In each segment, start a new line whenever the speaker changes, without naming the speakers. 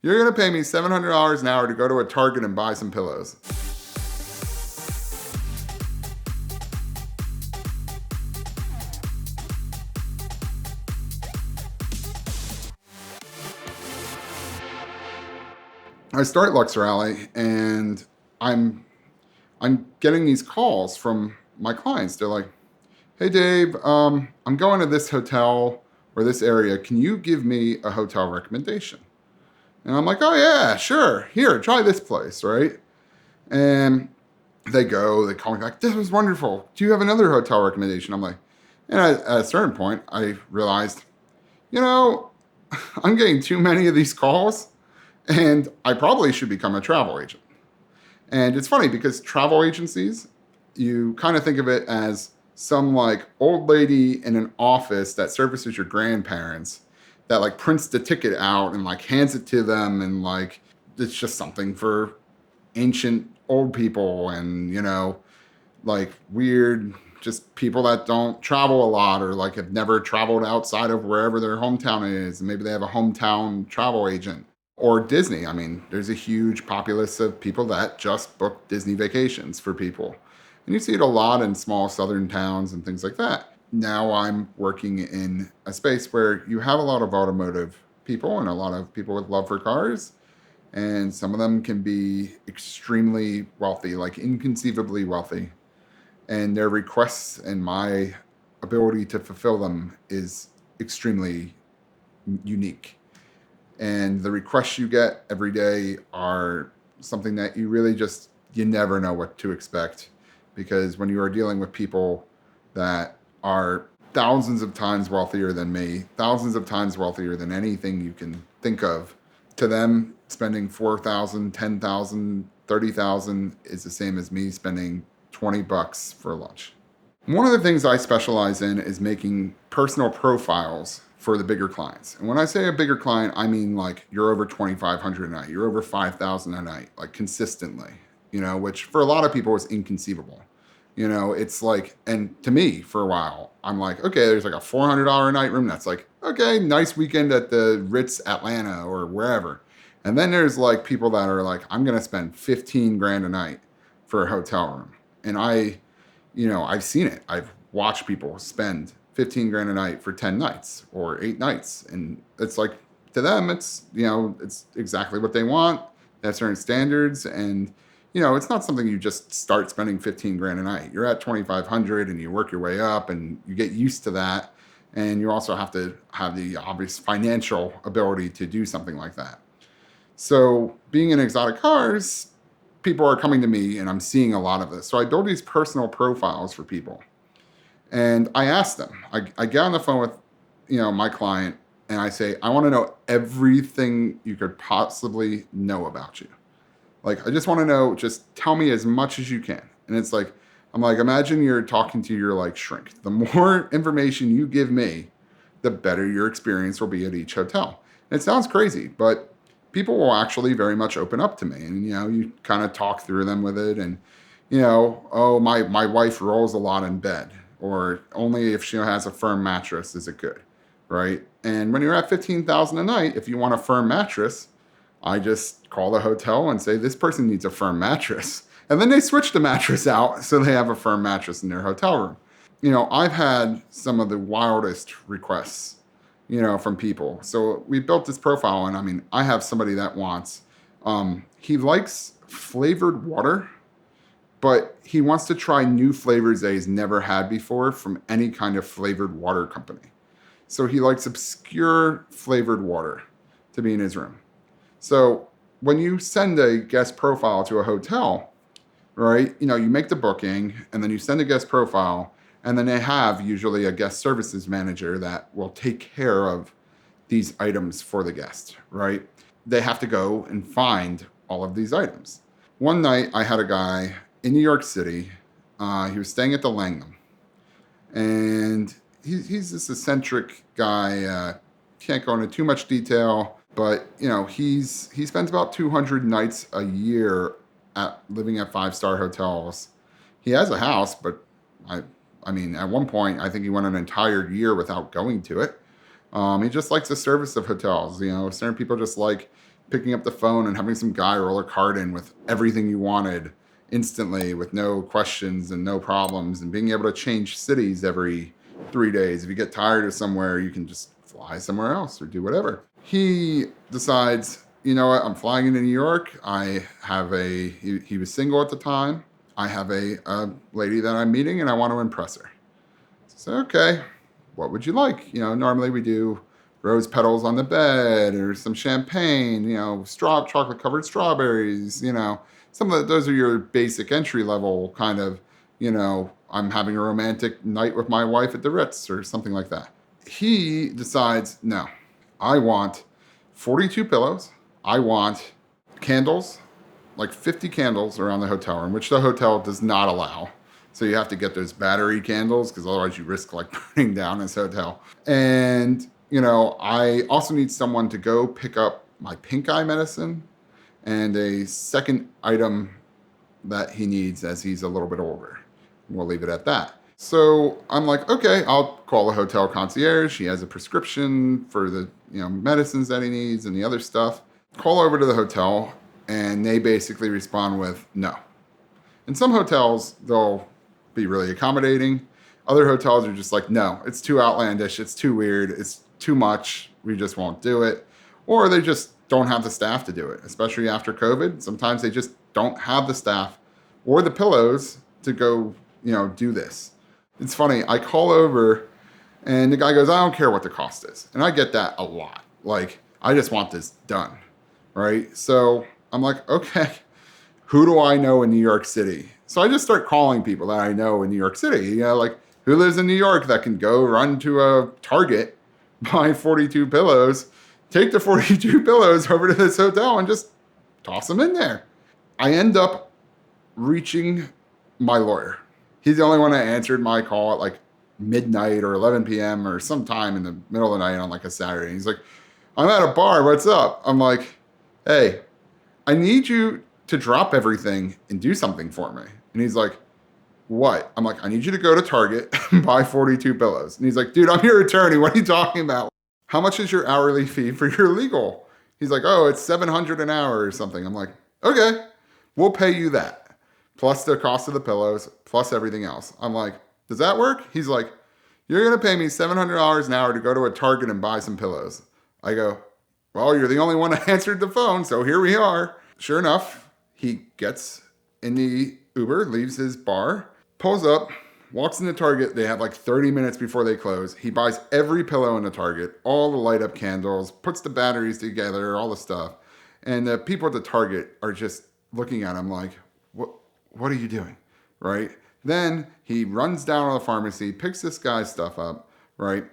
You're going to pay me $700 an hour to go to a Target and buy some pillows. I start Lux Rally and I'm getting these calls from my clients. They're like, "Hey Dave, I'm going to this hotel or this area. Can you give me a hotel recommendation?" And I'm like, "Oh yeah, sure. Here, try this place, right?" And they call me back. "This was wonderful. Do you have another hotel recommendation?" I'm like, and at a certain point, I realized, you know, I'm getting too many of these calls and I probably should become a travel agent. And it's funny because travel agencies, you kind of think of it as some like old lady in an office that services your grandparents that like prints the ticket out and like hands it to them. And like, it's just something for ancient old people and, like weird, just people that don't travel a lot or like have never traveled outside of wherever their hometown is. And maybe they have a hometown travel agent. Or Disney. I mean, there's a huge populace of people that just book Disney vacations for people. And you see it a lot in small southern towns and things like that. Now I'm working in a space where you have a lot of automotive people and a lot of people with love for cars. And some of them can be extremely wealthy, like inconceivably wealthy. And their requests and my ability to fulfill them is extremely unique. And the requests you get every day are something that you never know what to expect. Because when you are dealing with people that are thousands of times wealthier than me, thousands of times wealthier than anything you can think of, to them, spending $4,000, $10,000, $30,000 is the same as me spending $20 for lunch. One of the things I specialize in is making personal profiles for the bigger clients. And when I say a bigger client, I mean like you're over 2,500 a night, you're over 5,000 a night, like consistently, which for a lot of people is inconceivable. It's like, and to me for a while, I'm like, okay, there's like a $400 a night room. That's like, okay, nice weekend at the Ritz Atlanta or wherever. And then there's like people that are like, I'm going to spend 15 grand a night for a hotel room. And I've seen it. I've watched people spend 15 grand a night for 10 nights or 8 nights. And it's like, to them, it's exactly what they want. They have certain standards. And, it's not something you just start spending 15 grand a night. You're at 2,500 and you work your way up and you get used to that. And you also have to have the obvious financial ability to do something like that. So being in exotic cars, people are coming to me and I'm seeing a lot of this. So I build these personal profiles for people. And I ask them, I get on the phone with, my client and I say, I want to know everything you could possibly know about you. Like, I just want to know, just tell me as much as you can. And it's like, I'm like, imagine you're talking to your like shrink. The more information you give me, the better your experience will be at each hotel. And it sounds crazy, but people will actually very much open up to me. And, you kind of talk through them with it. And, oh, my wife rolls a lot in bed. Or only if she has a firm mattress is it good, right? And when you're at 15,000 a night, if you want a firm mattress, I just call the hotel and say, this person needs a firm mattress. And then they switch the mattress out so they have a firm mattress in their hotel room. I've had some of the wildest requests, from people. So we built this profile and I have somebody that wants, he likes flavored water, but he wants to try new flavors that he's never had before from any kind of flavored water company. So he likes obscure flavored water to be in his room. So when you send a guest profile to a hotel, right, you make the booking and then you send a guest profile and then they have usually a guest services manager that will take care of these items for the guest, right? They have to go and find all of these items. One night I had a guy in New York City. He was staying at the Langham. And he's this eccentric guy. Can't go into too much detail. But, he spends about 200 nights a year living at 5-star hotels. He has a house, but at one point, I think he went an entire year without going to it. He just likes the service of hotels. Certain people just like picking up the phone and having some guy roll a card in with everything you wanted instantly with no questions and no problems, and being able to change cities every 3 days. If you get tired of somewhere, you can just fly somewhere else or do whatever. He decides, you know what, I'm flying into New York. He was single at the time. I have a lady that I'm meeting and I want to impress her. So, okay, what would you like? Normally we do rose petals on the bed or some champagne, chocolate covered strawberries, those are your basic entry level kind of, I'm having a romantic night with my wife at the Ritz or something like that. He decides, no, I want 42 pillows. I want candles, like 50 candles around the hotel room, which the hotel does not allow. So you have to get those battery candles because otherwise you risk like burning down this hotel. And, I also need someone to go pick up my pink eye medicine and a second item that he needs as he's a little bit older. We'll leave it at that. So I'm like, okay, I'll call the hotel concierge. He has a prescription for the medicines that he needs and the other stuff. Call over to the hotel, and they basically respond with no. In some hotels, they'll be really accommodating. Other hotels are just like, no, it's too outlandish, it's too weird, it's too much, we just won't do it. Or they just don't have the staff to do it, especially after COVID. Sometimes they just don't have the staff or the pillows to go, do this. It's funny, I call over and the guy goes, I don't care what the cost is. And I get that a lot. Like, I just want this done, right? So I'm like, okay, who do I know in New York City? So I just start calling people that I know in New York City, like who lives in New York that can go run to a Target, buy 42 pillows, take the 42 pillows over to this hotel and just toss them in there. I end up reaching my lawyer. He's the only one that answered my call at like midnight or 11 p.m. or sometime in the middle of the night on like a Saturday. He's like, I'm at a bar, what's up? I'm like, hey, I need you to drop everything and do something for me. And he's like, what? I'm like, I need you to go to Target and buy 42 pillows. And he's like, dude, I'm your attorney. What are you talking about? How much is your hourly fee for your legal? He's like, oh, it's $700 an hour or something. I'm like, okay, we'll pay you that. Plus the cost of the pillows, plus everything else. I'm like, does that work? He's like, you're going to pay me $700 an hour to go to a Target and buy some pillows. I go, well, you're the only one that answered the phone, so here we are. Sure enough, he gets in the Uber, leaves his bar, pulls up, walks into Target. They have like 30 minutes before they close. He buys every pillow in the Target, all the light up candles, puts the batteries together, all the stuff. And the people at the Target are just looking at him like, what are you doing? Right? Then he runs down to the pharmacy, picks this guy's stuff up, right?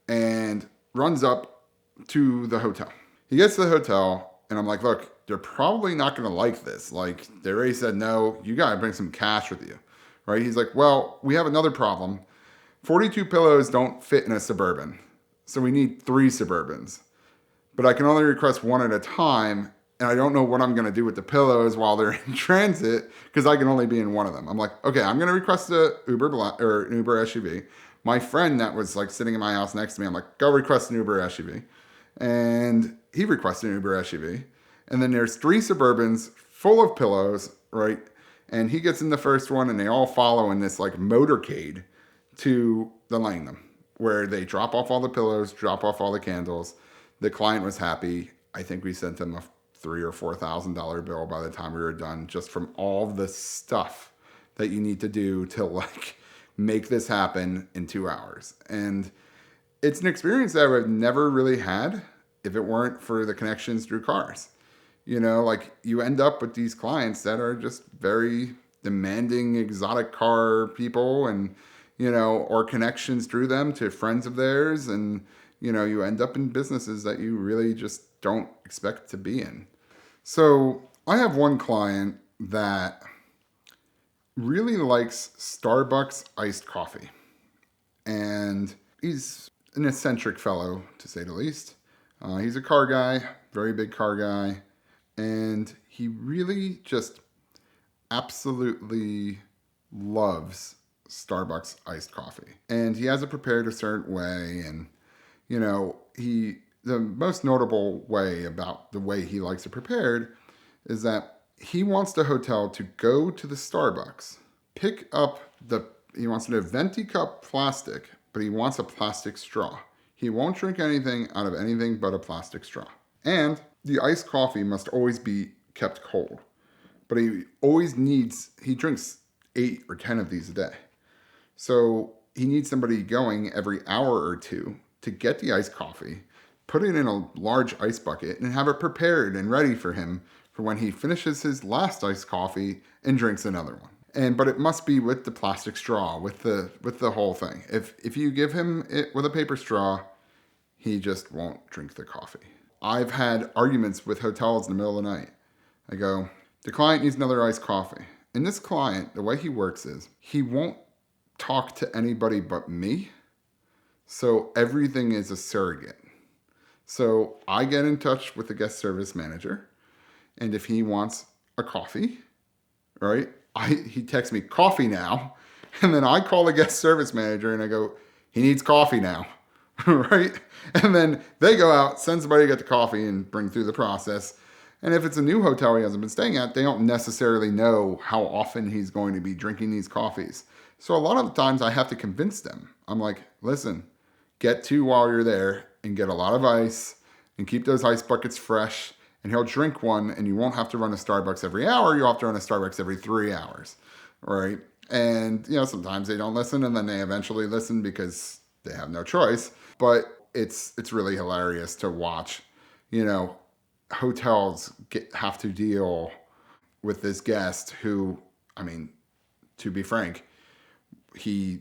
And runs up to the hotel. He gets to the hotel and I'm like, look, they're probably not going to like this. Like, they already said, no, you got to bring some cash with you, right? He's like, well, we have another problem. 42 pillows don't fit in a Suburban. So we need 3 Suburbans. But I can only request one at a time. And I don't know what I'm going to do with the pillows while they're in transit because I can only be in one of them. I'm like, okay, I'm going to request an Uber SUV. My friend that was like sitting in my house next to me, I'm like, go request an Uber SUV. And he requested an Uber SUV. And then there's 3 Suburbans full of pillows, right? And he gets in the first one and they all follow in this like motorcade to the Langham where they drop off all the pillows, drop off all the candles. The client was happy. I think we sent them a $3,000 or $4,000 bill by the time we were done, just from all the stuff that you need to do to like make this happen in 2 hours. And it's an experience that I've never really had if it weren't for the connections through cars. Like you end up with these clients that are just very demanding exotic car people and, or connections through them to friends of theirs. And, you end up in businesses that you really just don't expect to be in. So I have one client that really likes Starbucks iced coffee. And he's an eccentric fellow, to say the least. He's a car guy, very big car guy. And he really just absolutely loves Starbucks iced coffee. And he has it prepared a certain way. And, he the most notable way about the way he likes it prepared is that he wants the hotel to go to the Starbucks, pick up he wants a venti cup plastic, but he wants a plastic straw. He won't drink anything out of anything but a plastic straw. And the iced coffee must always be kept cold. But he drinks 8 or 10 of these a day. So he needs somebody going every hour or two to get the iced coffee, put it in a large ice bucket, and have it prepared and ready for him for when he finishes his last iced coffee and drinks another one. But it must be with the plastic straw, with the whole thing. If you give him it with a paper straw, he just won't drink the coffee. I've had arguments with hotels in the middle of the night. I go, the client needs another iced coffee. And this client, the way he works is he won't talk to anybody but me. So everything is a surrogate. So I get in touch with the guest service manager. And if he wants a coffee, right, he texts me, coffee now. And then I call the guest service manager and I go, he needs coffee now. Right? And then they go out, send somebody to get the coffee and bring through the process. And if it's a new hotel he hasn't been staying at, they don't necessarily know how often he's going to be drinking these coffees. So a lot of the times I have to convince them. I'm like, listen, get 2 while you're there and get a lot of ice and keep those ice buckets fresh. And he'll drink one and you won't have to run to Starbucks every hour. You'll have to run to Starbucks every 3 hours. Right? And, sometimes they don't listen and then they eventually listen because they have no choice. But it's really hilarious to watch, hotels have to deal with this guest who, to be frank, he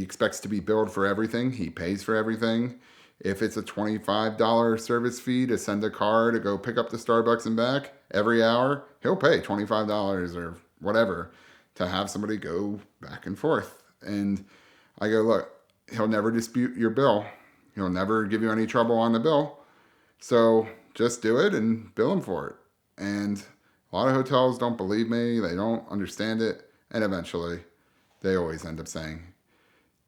expects to be billed for everything. He pays for everything. If it's a $25 service fee to send a car to go pick up the Starbucks and back every hour, he'll pay $25 or whatever to have somebody go back and forth. And I go, look, he'll never dispute your bill. He'll never give you any trouble on the bill. So just do it and bill him for it. And a lot of hotels don't believe me. They don't understand it. And eventually, they always end up saying,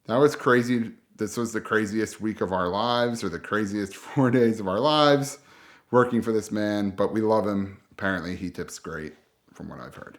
that was crazy. This was the craziest week of our lives or the craziest 4 days of our lives working for this man. But we love him. Apparently, he tips great from what I've heard.